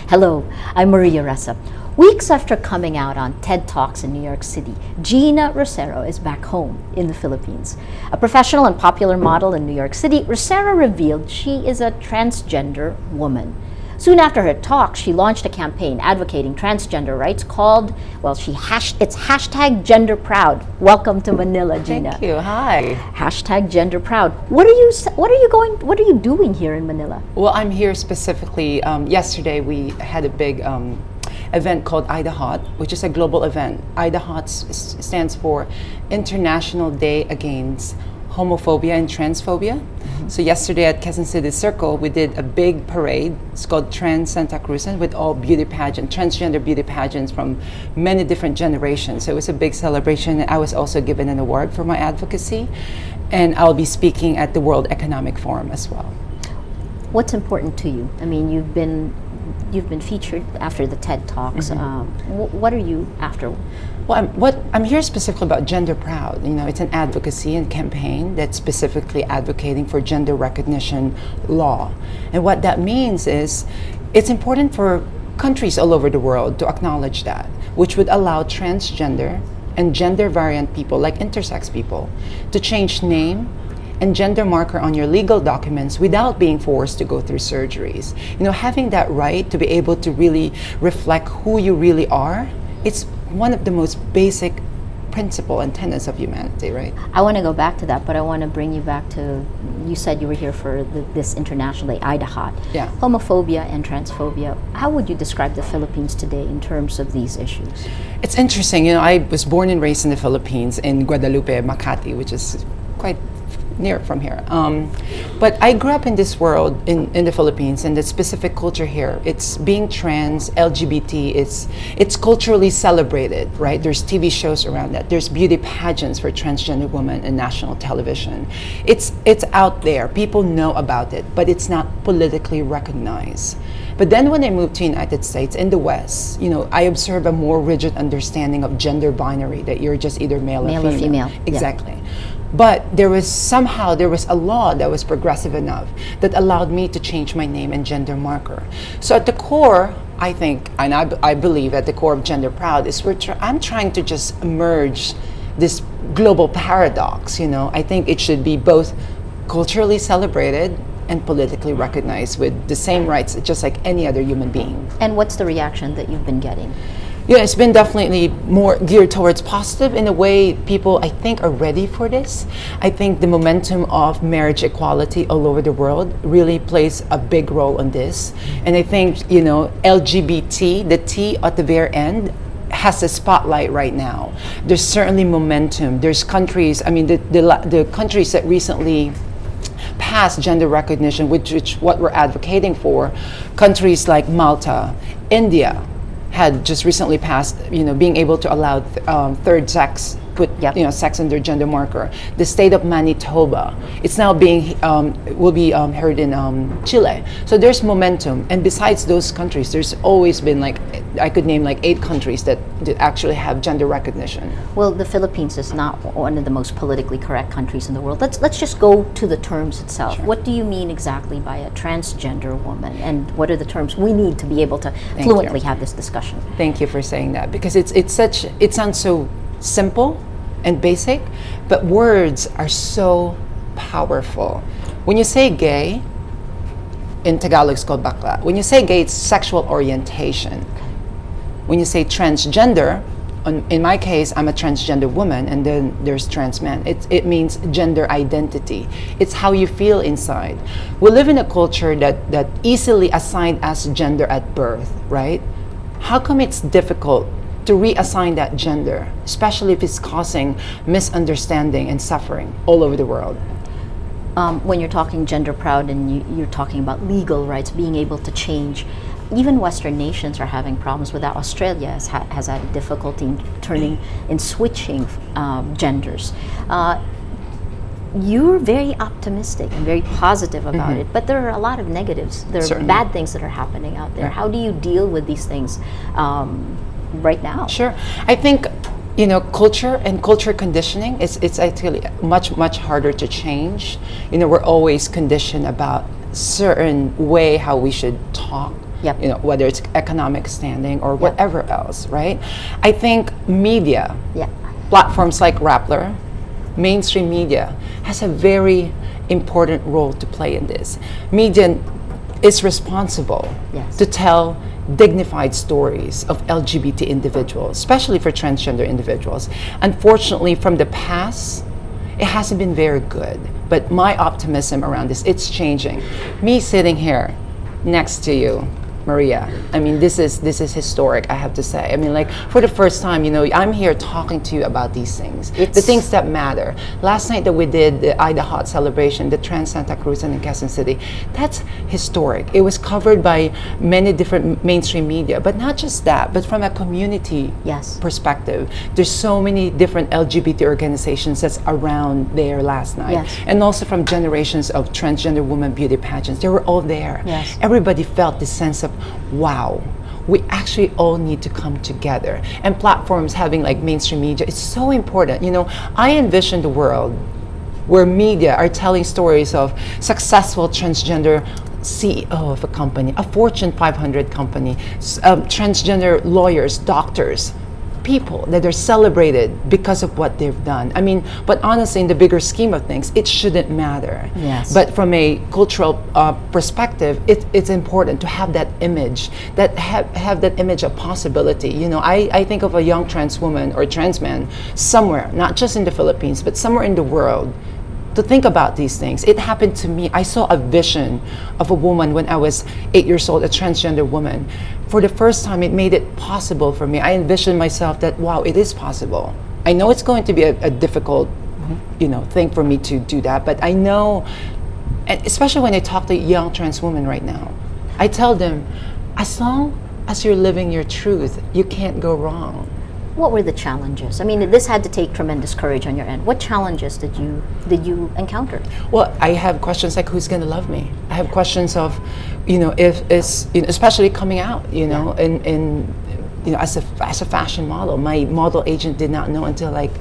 Hello, I'm Maria Ressa. Weeks after coming out on TED Talks in New York City, Geena Rocero is back home in the Philippines. A professional and popular model in New York City, Rocero revealed she is a transgender woman. Soon after her talk, she launched a campaign advocating transgender rights called, it's hashtag Gender Proud. Welcome to Manila, Geena. Thank you. Hi. Hashtag Gender Proud. What are you doing here in Manila? Well, I'm here specifically. Yesterday we had a big event called IDAHOT, which is a global event. IDAHOT stands for International Day Against Homophobia and Transphobia. So yesterday at Quezon City Circle, we did a big parade. It's called Trans Santa Cruzan, with all beauty pageant, transgender beauty pageants from many different generations. So it was a big celebration. I was also given an award for my advocacy, and I'll be speaking at the World Economic Forum as well. What's important to you? I mean, you've been featured after the TED Talks. What are you after? Well, I'm here specifically about Gender Proud. You know, it's an advocacy and campaign that's specifically advocating for gender recognition law. And what that means is it's important for countries all over the world to acknowledge that, which would allow transgender and gender variant people, like intersex people, to change name and gender marker on your legal documents without being forced to go through surgeries. You know, having that right to be able to really reflect who you really are, it's one of the most basic principle and tenets of humanity, right? I want to go back to that, but I want to bring you back to, you said you were here for this International Day, IDAHOT. Yeah. Homophobia and transphobia. How would you describe the Philippines today in terms of these issues? It's interesting, you know, I was born and raised in the Philippines in Guadalupe, Makati, which is quite near from here. But I grew up in this world in the Philippines, and the specific culture here, it's being trans, LGBT, it's culturally celebrated, right? There's TV shows around that. There's beauty pageants for transgender women in national television. It's out there. People know about it, but it's not politically recognized. But then when I moved to the United States, in the West, you know, I observe a more rigid understanding of gender binary, that you're just either male or female. Exactly. Yeah. But there was a law that was progressive enough that allowed me to change my name and gender marker. So at the core, I think, and I believe at the core of Gender Proud is I'm trying to just merge this global paradox, you know. I think it should be both culturally celebrated and politically recognized with the same rights just like any other human being. And what's the reaction that you've been getting? Yeah, it's been definitely more geared towards positive in a way. People, I think, are ready for this. I think the momentum of marriage equality all over the world really plays a big role in this. And I think, you know, LGBT, the T at the very end, has a spotlight right now. There's certainly momentum. There's countries, I mean, the countries that recently passed gender recognition, which what we're advocating for, countries like Malta, India, had just recently passed, you know, being able to allow third sex, put you know, sex in their gender marker. The state of Manitoba, it's now will be heard in Chile. So there's momentum, and besides those countries, there's always been, like, I could name like 8 countries that actually have gender recognition. Well, the Philippines is not one of the most politically correct countries in the world. Let's just go to the terms itself. Sure. What do you mean exactly by a transgender woman, and what are the terms we need to be able to fluently have this discussion? Thank you for saying that, because it sounds so simple and basic, but words are so powerful. When you say gay, in Tagalog it's called bakla. When you say gay, it's sexual orientation. When you say transgender, in my case, I'm a transgender woman, and then there's trans man. It means gender identity. It's how you feel inside. We live in a culture that easily assigned us gender at birth, right? How come it's difficult to reassign that gender, especially if it's causing misunderstanding and suffering all over the world? When you're talking Gender Proud and you're talking about legal rights, being able to change, even Western nations are having problems with that. Australia has had difficulty in switching genders. You're very optimistic and very positive about it, but there are a lot of negatives. There are bad things that are happening out there. How do you deal with these things right now? Sure. I think, you know, culture and culture conditioning, it's actually much harder to change. You know, we're always conditioned about certain way how we should talk, Yep. you know, whether it's economic standing or whatever else, right? I think media, Yeah. platforms like Rappler, mainstream media, has a very important role to play in this. Media is responsible Yes. to tell dignified stories of LGBT individuals, especially for transgender individuals. Unfortunately, from the past, it hasn't been very good. But my optimism around this, it's changing. Me sitting here next to you, Maria, I mean, this is historic, I have to say. I mean, like, for the first time, you know, I'm here talking to you about these things, the things that matter. Last night that we did the Ida Hot celebration, the Trans Santa Cruz and in Quezon City, that's historic. It was covered by many different mainstream media, but not just that, but from a community Yes. perspective. There's so many different LGBT organizations that's around there last night. Yes. And also from generations of transgender women beauty pageants. They were all there. Yes. Everybody felt this sense of, wow, we actually all need to come together. And platforms having like mainstream media, it's so important. You know, I envision the world where media are telling stories of successful transgender CEO of a company, a Fortune 500 company, transgender lawyers, doctors, people that are celebrated because of what they've done. I mean, but honestly, in the bigger scheme of things, it shouldn't matter. Yes. But from a cultural perspective, it's important to have that image, that have that image of possibility. You know, I think of a young trans woman or trans man somewhere, not just in the Philippines, but somewhere in the world, to think about these things. It happened to me. I saw a vision of a woman when I was 8 years old, a transgender woman. For the first time, it made it possible for me. I envisioned myself that, wow, it is possible. I know it's going to be a difficult, you know, thing for me to do that, but I know, and especially when I talk to young trans women right now, I tell them, as long as you're living your truth, you can't go wrong. What were the challenges? I mean, this had to take tremendous courage on your end. What challenges did you encounter? Well, I have questions like, who's going to love me? I have questions of, you know, if it's, you know, especially coming out, you know, in you know, as a fashion model. My model agent did not know until like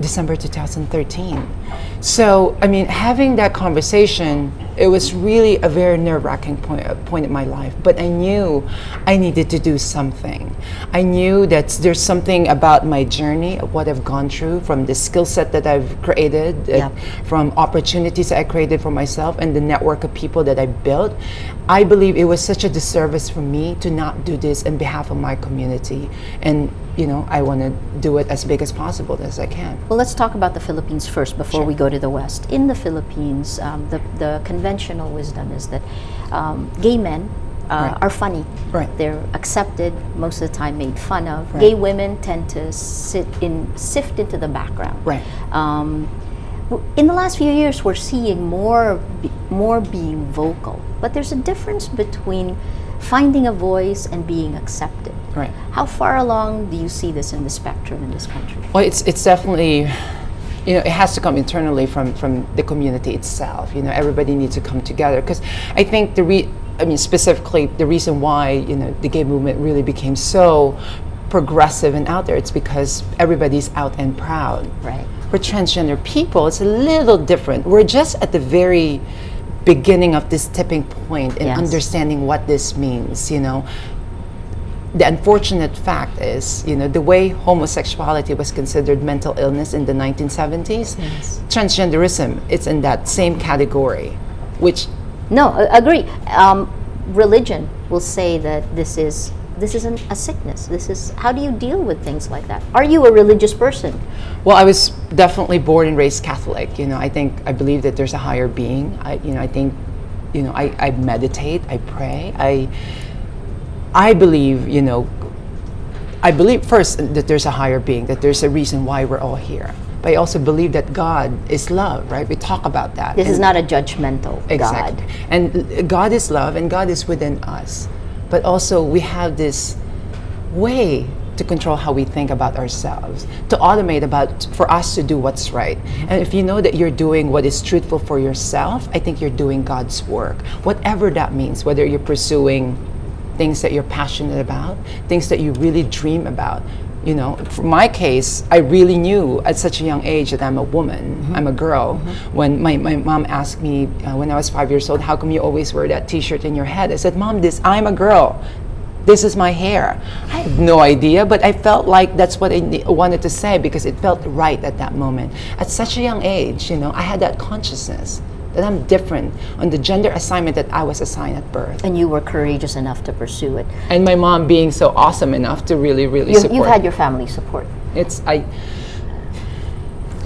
December 2013. So, I mean, having that conversation, it was really a very nerve-wracking point in my life. But I knew I needed to do something. I knew that there's something about my journey, of what I've gone through, from the skill set that I've created, from opportunities that I created for myself, and the network of people that I built. I believe it was such a disservice for me to not do this on behalf of my community. And, you know, I want to do it as big as possible as I can. Well, let's talk about the Philippines first before we go to the West. In the Philippines, the conventional wisdom is that gay men are funny. Right. They're accepted, most of the time made fun of. Right. Gay women tend to sift into the background. Right. In the last few years, we're seeing more being vocal, but there's a difference between finding a voice and being accepted. Right. How far along do you see this in the spectrum in this country? Well, it's definitely, you know, it has to come internally from the community itself. You know, everybody needs to come together, because I think specifically the reason why, you know, the gay movement really became so progressive and out there, it's because everybody's out and proud. Right. For transgender people, it's a little different. We're just at the very beginning of this tipping point in understanding what this means, you know. The unfortunate fact is, you know, the way homosexuality was considered mental illness in the 1970s, transgenderism, it's in that same category, which... No, agree. Religion will say that this is a sickness. How do you deal with things like that? Are you a religious person? Well, I was definitely born and raised Catholic. You know, I believe that there's a higher being. I meditate, I pray, I believe, you know, I believe first that there's a higher being, that there's a reason why we're all here. But I also believe that God is love, right? We talk about that. This is not a judgmental exactly. God. And God is love, and God is within us. But also we have this way to control how we think about ourselves, to automate for us to do what's right. And if you know that you're doing what is truthful for yourself, I think you're doing God's work. Whatever that means, whether you're pursuing things that you're passionate about, things that you really dream about, You know, for my case, I really knew at such a young age that I'm a woman, I'm a girl. When my mom asked me when I was 5 years old, how come you always wear that t-shirt in your head? I said, Mom, I'm a girl. This is my hair. I had no idea, but I felt like that's what I wanted to say because it felt right at that moment. At such a young age, you know, I had that consciousness that I'm different on the gender assignment that I was assigned at birth. And you were courageous enough to pursue it. And my mom being so awesome enough to really support. You've had your family support.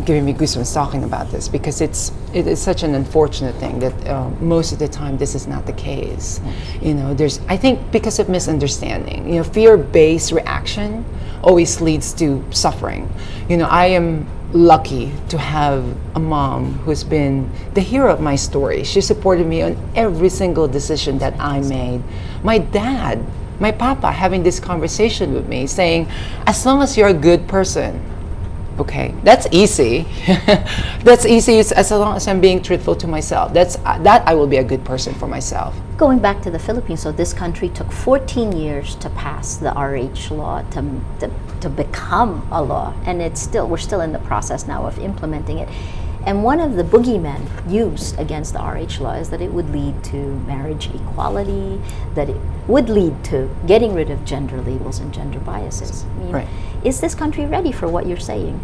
Giving me goosebumps talking about this because it is such an unfortunate thing that most of the time this is not the case. You know, I think because of misunderstanding, you know, fear-based reaction always leads to suffering. You know, I am lucky to have a mom who's been the hero of my story. She supported me on every single decision that I made. My dad, my papa, having this conversation with me saying, as long as you're a good person, okay, that's easy. That's easy as long as I'm being truthful to myself. That I will be a good person for myself. Going back to the Philippines, so this country took 14 years to pass the RH law, to become a law, and we're still in the process now of implementing it. And one of the boogeymen used against the RH law is that it would lead to marriage equality, that it would lead to getting rid of gender labels and gender biases. I mean, right. Is this country ready for what you're saying?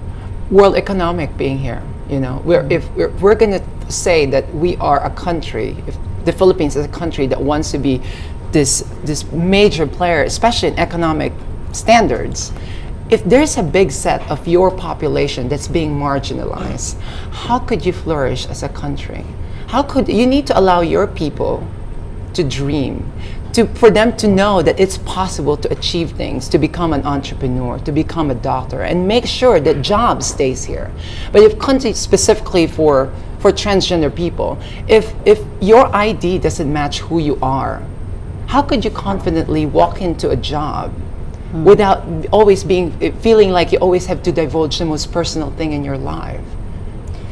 World economic being here, you know, if we're going to say that we are a country, if the Philippines is a country that wants to be this major player, especially in economic standards, if there's a big set of your population that's being marginalized, how could you flourish as a country? You need to allow your people to dream, for them to know that it's possible to achieve things, to become an entrepreneur, to become a doctor, and make sure that jobs stays here. But if country specifically for transgender people, if your ID doesn't match who you are, how could you confidently walk into a job without always feeling like you always have to divulge the most personal thing in your life?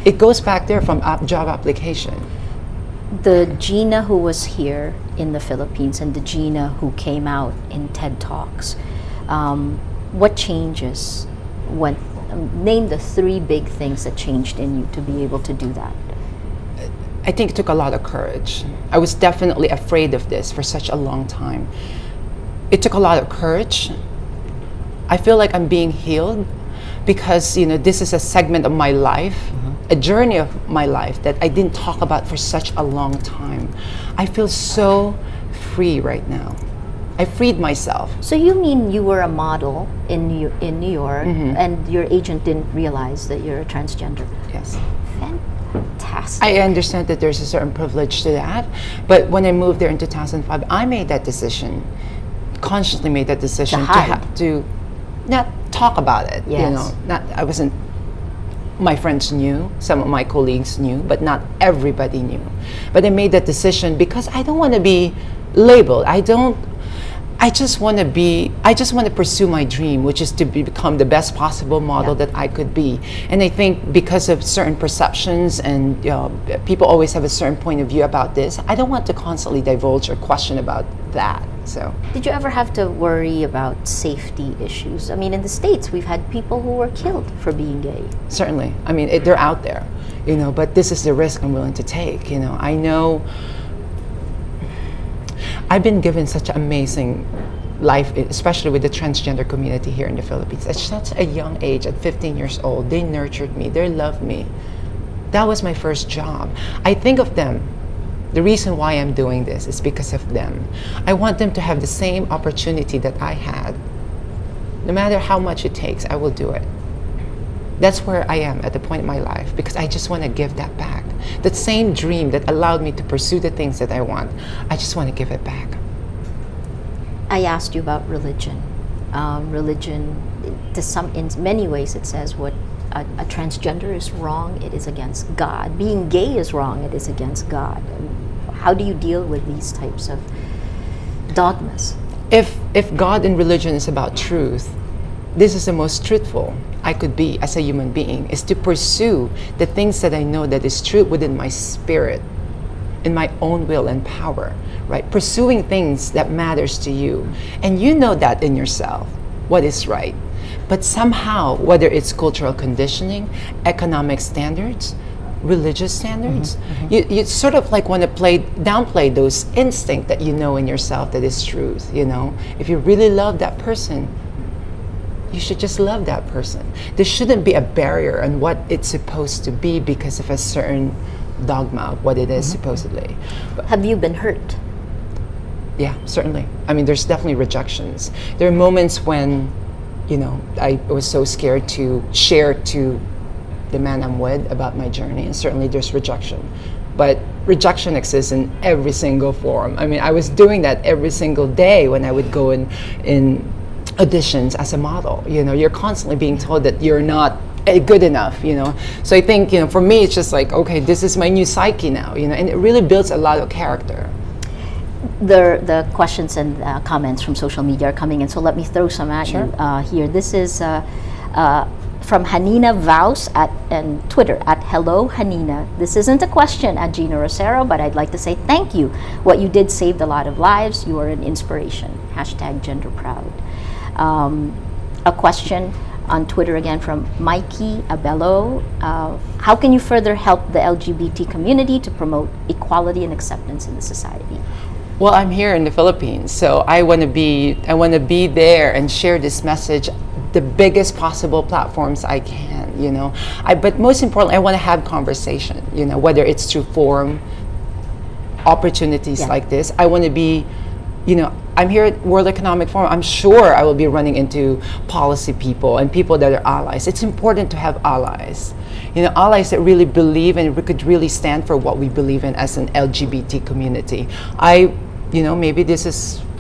It goes back there from job application. The Geena who was here in the Philippines and the Geena who came out in TED Talks, what changes? Name the 3 big things that changed in you to be able to do that. I think it took a lot of courage. I was definitely afraid of this for such a long time. It took a lot of courage. I feel like I'm being healed because, you know, this is a segment of my life, a journey of my life that I didn't talk about for such a long time. I feel so free right now. I freed myself. So you mean you were a model in New York and your agent didn't realize that you're a transgender? Yes. Fantastic. I understand that there's a certain privilege to that, but when I moved there in 2005, I made that decision, consciously made that decision to not talk about it. Yes. You know, my friends knew, some of my colleagues knew, but not everybody knew. But I made that decision because I don't want to be labeled. I just want to pursue my dream, which is to become the best possible model that I could be. And I think because of certain perceptions and people always have a certain point of view about this, I don't want to constantly divulge or question about that. So, did you ever have to worry about safety issues? I mean, in the States, we've had people who were killed for being gay. Certainly. I mean, they're out there, you know, but this is the risk I'm willing to take. You know, I know I've been given such an amazing life, especially with the transgender community here in the Philippines. At such a young age, at 15 years old, they nurtured me, they loved me. That was my first job. I think of them. The reason why I'm doing this is because of them. I want them to have the same opportunity that I had. No matter how much it takes, I will do it. That's where I am at the point in my life because I just want to give that back. That same dream that allowed me to pursue the things that I want, I just want to give it back. I asked you about religion. Religion, in many ways, it says what a transgender is wrong, it is against God. Being gay is wrong, it is against God. How do you deal with these types of dogmas? If God and religion is about truth, this is the most truthful I could be as a human being, is to pursue the things that I know that is true within my spirit, in my own will and power, right? Pursuing things that matters to you. And you know that in yourself, what is right. But somehow, whether it's cultural conditioning, economic standards, religious standards, you sort of like want to downplay those instinct that you know in yourself that is truth. If you really love that person, you should just love that person. There shouldn't be a barrier on what it's supposed to be because of a certain dogma of what it is supposedly. But have you been hurt? yeah, certainly. I mean, there's definitely rejections. There are moments when, I was so scared to share to the man I'm with about my journey, and certainly there's rejection. But rejection exists in every single form. I mean, I was doing that every single day when I would go in auditions as a model. You're constantly being told that you're not good enough. So I think, for me, it's just like, okay, this is my new psyche now. And it really builds a lot of character. The questions and comments from social media are coming in, so let me throw some at you here. This is from Hanina Vaus and Twitter at Hello Hanina. This isn't a question at Geena Rocero, but I'd like to say thank you. What you did saved a lot of lives. You are an inspiration. #genderproud. A question on Twitter again from Mikey Abello. How can you further help the LGBT community to promote equality and acceptance in the society? Well, I'm here in the Philippines, so I want to be there and share this message the biggest possible platforms I can, but most importantly, I want to have conversation, whether it's through forum opportunities like this. I want to be, I'm here at World Economic Forum. I'm sure I will be running into policy people and people that are allies. It's important to have allies. Allies that really believe and we could really stand for what we believe in as an LGBT community. Maybe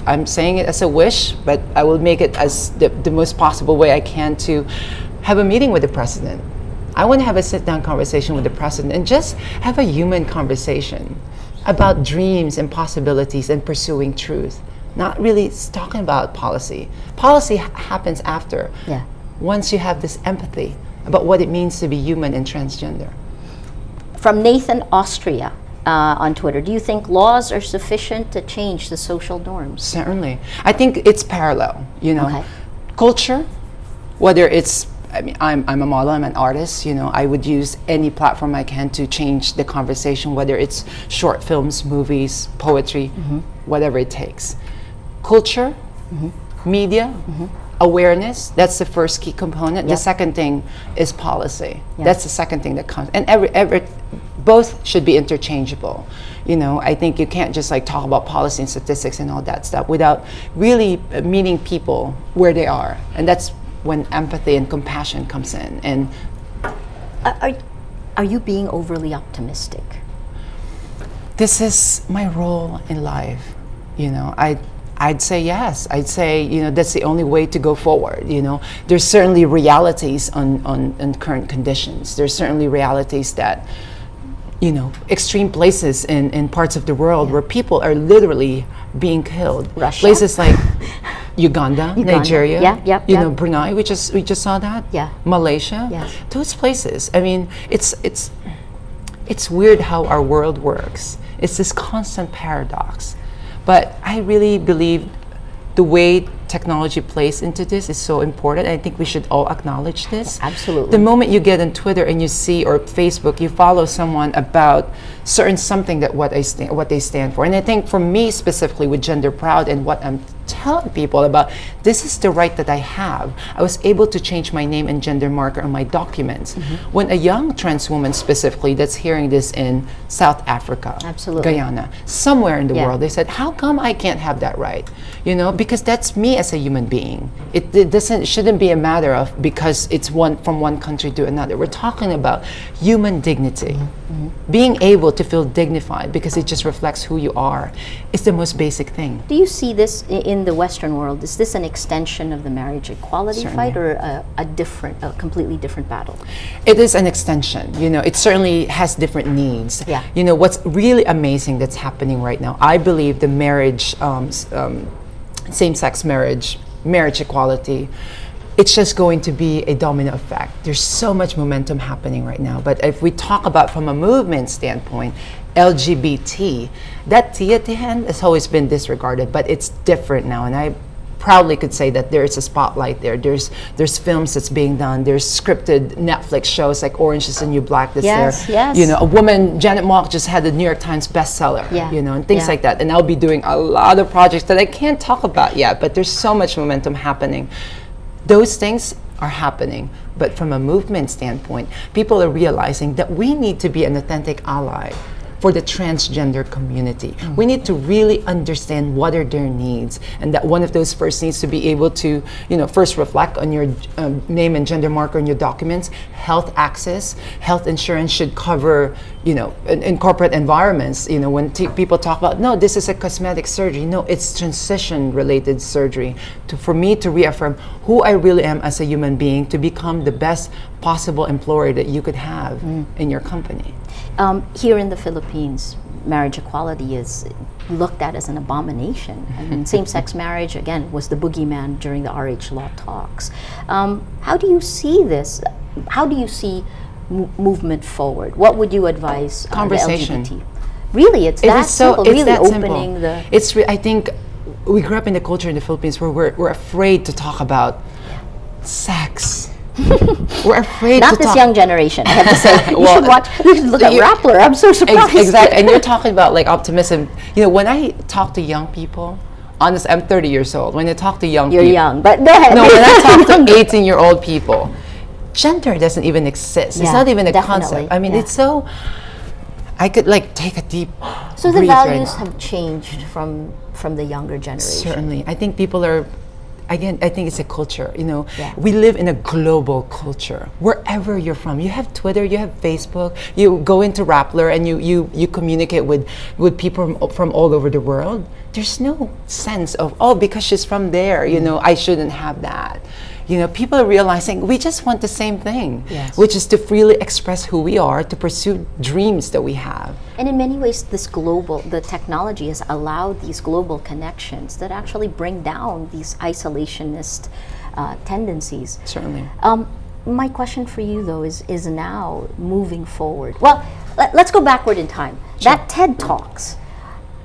I'm saying it as a wish, but I will make it as the most possible way I can to have a meeting with the president. I want to have a sit-down conversation with the president and just have a human conversation about dreams and possibilities and pursuing truth. Not really talking about policy. Policy happens after. Yeah. Once you have this empathy about what it means to be human and transgender. From Nathan Austria on Twitter, do you think laws are sufficient to change the social norms? Certainly. I think it's parallel, Okay. Culture, whether it's, I'm a model, I'm an artist, I would use any platform I can to change the conversation, whether it's short films, movies, poetry, whatever it takes. Culture, media, awareness, that's the first key component. The second thing is policy. That's the second thing that comes. And both should be interchangeable. I think you can't just talk about policy and statistics and all that stuff without really meeting people where they are. And that's when empathy and compassion comes in. And are you being overly optimistic? This is my role in life. I'd say yes. I'd say, that's the only way to go forward. There's certainly realities on current conditions. There's certainly realities that, extreme places in parts of the world where people are literally being killed. Russia? Places like Uganda, Nigeria, Brunei, we just saw that. Yeah. Malaysia. Yes. Those places. I mean, it's weird how our world works. It's this constant paradox. But I really believe the way technology plays into this is so important. I think we should all acknowledge this. Absolutely. The moment you get on Twitter and you see, or Facebook, you follow someone about certain something that what they stand for. And I think for me specifically with Gender Proud and what I'm telling people about, this is the right that I have. I was able to change my name and gender marker on my documents. When a young trans woman specifically that's hearing this in South Africa, Guyana, somewhere in the world, they said, how come I can't have that right? Because that's me as a human being. It shouldn't be a matter of because it's from one country to another. We're talking about human dignity. Being able to feel dignified because it just reflects who you are is the most basic thing. Do you see this in the Western world? Is this an extension of the marriage equality fight, or a completely different battle? It is an extension. It certainly has different needs. Yeah. What's really amazing that's happening right now, I believe the marriage, same-sex marriage equality, it's just going to be a domino effect. There's so much momentum happening right now. But if we talk about from a movement standpoint, Lgbt, that T at the end has always been disregarded, but it's different now. And I proudly could say that there is a spotlight there. There's films that's being done. There's scripted Netflix shows like Orange Is the New Black that's Yes, there. yes. You know, a woman, Janet Mock, just had the New York Times bestseller. Yeah. You know, and things Yeah. like that. And I'll be doing a lot of projects that I can't talk about yet, but there's so much momentum happening. Those things are happening. But from a movement standpoint, people are realizing that we need to be an authentic ally for the transgender community. We need to really understand what are their needs, and that one of those first needs to be able to, you know, first reflect on your name and gender marker in your documents. Health access, health insurance should cover, you know, in corporate environments, you know, when people talk about, no, this is a cosmetic surgery. No, it's transition-related surgery. For me to reaffirm who I really am as a human being, to become the best possible employer that you could have in your company. Here in the Philippines, marriage equality is looked at as an abomination. I mean, same-sex marriage, again, was the boogeyman during the RH law talks. How do you see this? How do you see movement forward? What would you advise Conversation. the LGBT? Really, it's that simple. It's really that opening simple. I think we grew up in the culture in the Philippines where we're afraid to talk about sex. We're afraid Not to this talk. young generation, I have to say. You Well, should watch, you should look at Rappler. I'm so surprised. Exactly. And you're talking about like optimism. You know, when I talk to young people, honestly, I'm 30 years old. When I talk to young You're people. young, but go ahead. No, when I talk to 18-year-old people, gender doesn't even exist. It's Yeah, not even a definitely. concept. I mean, Yeah. it's so, I could like take a deep So the breathe right values now. have changed from the younger generation. Certainly. I think people are, again, I think it's a culture. You know, Yeah. we live in a global culture. Wherever you're from, you have Twitter, you have Facebook, you go into Rappler and you communicate with people from all over the world. There's no sense of, oh, because she's from there, you know, I shouldn't have that. You know, people are realizing we just want the same thing, Yes. which is to freely express who we are, to pursue dreams that we have. And in many ways, the technology has allowed these global connections that actually bring down these isolationist tendencies. Certainly. My question for you, though, is now moving forward. Well, let's go backward in time. That TED Talks,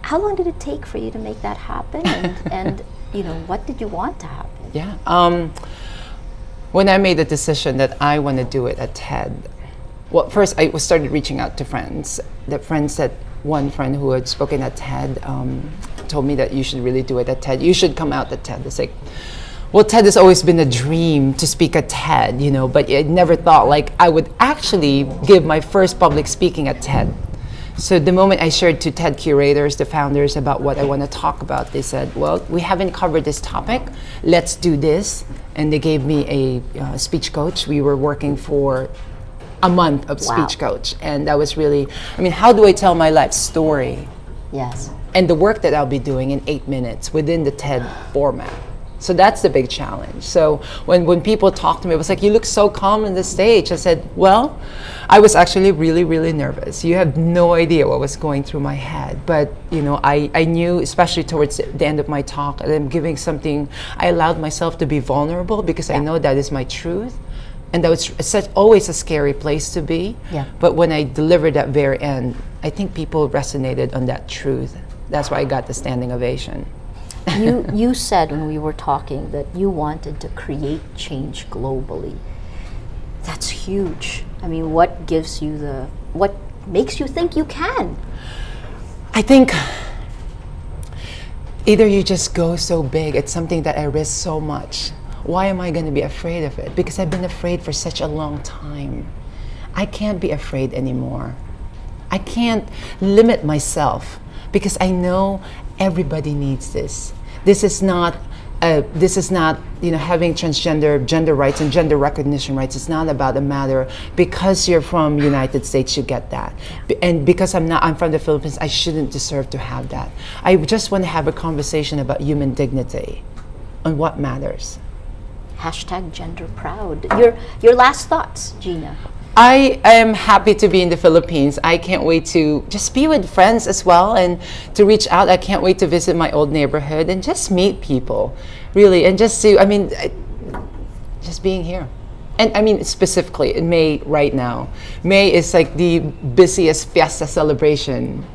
how long did it take for you to make that happen? And you know, what did you want to happen? Yeah. When I made the decision that I want to do it at TED, well, first I started reaching out to friends. One friend who had spoken at TED told me that you should really do it at TED. You should come out at TED. It's like, well, TED has always been a dream to speak at TED, you know, but I never thought like I would actually give my first public speaking at TED. So the moment I shared to TED curators, the founders, about what I want to talk about, they said, well, we haven't covered this topic. Let's do this. And they gave me a speech coach. We were working for a month of speech coach. And that was really, I mean, how do I tell my life story? Yes. And the work that I'll be doing in 8 minutes within the TED format. So that's the big challenge. So when people talk to me, it was like, you look so calm on the stage. I said, well, I was actually really, really nervous. You have no idea what was going through my head. But, you know, I knew, especially towards the end of my talk, that I'm giving something, I allowed myself to be vulnerable because I know that is my truth. And that was always a scary place to be. Yeah. But when I delivered that very end, I think people resonated on that truth. That's why I got the standing ovation. You said when we were talking that you wanted to create change globally. That's huge. I mean, what makes you think you can? I think either you just go so big, it's something that I risk so much. Why am I going to be afraid of it? Because I've been afraid for such a long time. I can't be afraid anymore. I can't limit myself because I know everybody needs this. This is not, you know, having transgender gender rights and gender recognition rights. It's not about a matter because you're from United States, you get that, and because I'm from the Philippines, I shouldn't deserve to have that. I just want to have a conversation about human dignity, on what matters. #gender proud. Your last thoughts, Geena. I am happy to be in the Philippines. I can't wait to just be with friends as well and to reach out. I can't wait to visit my old neighborhood and just meet people, really, and just being here. and I mean specifically in May right now. May is like the busiest fiesta celebration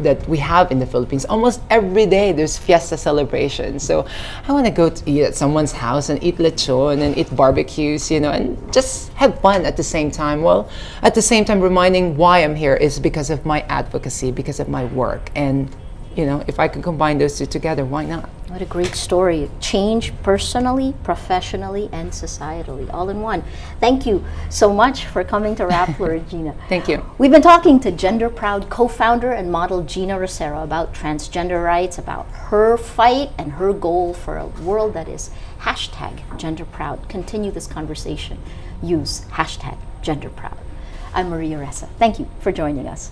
that we have in the Philippines. Almost every day there's fiesta celebration. So I want to go to eat at someone's house and eat lechon and eat barbecues, you know, and just have fun at the same time. Well, at the same time reminding why I'm here is because of my advocacy, because of my work. And you know, if I could combine those two together, why not? What a great story. Change personally, professionally, and societally, all in one. Thank you so much for coming to Rappler, Geena. Thank you. We've been talking to Gender Proud co-founder and model Geena Rocero about transgender rights, about her fight and her goal for a world that is #GenderProud. Continue this conversation. Use #GenderProud. I'm Maria Ressa. Thank you for joining us.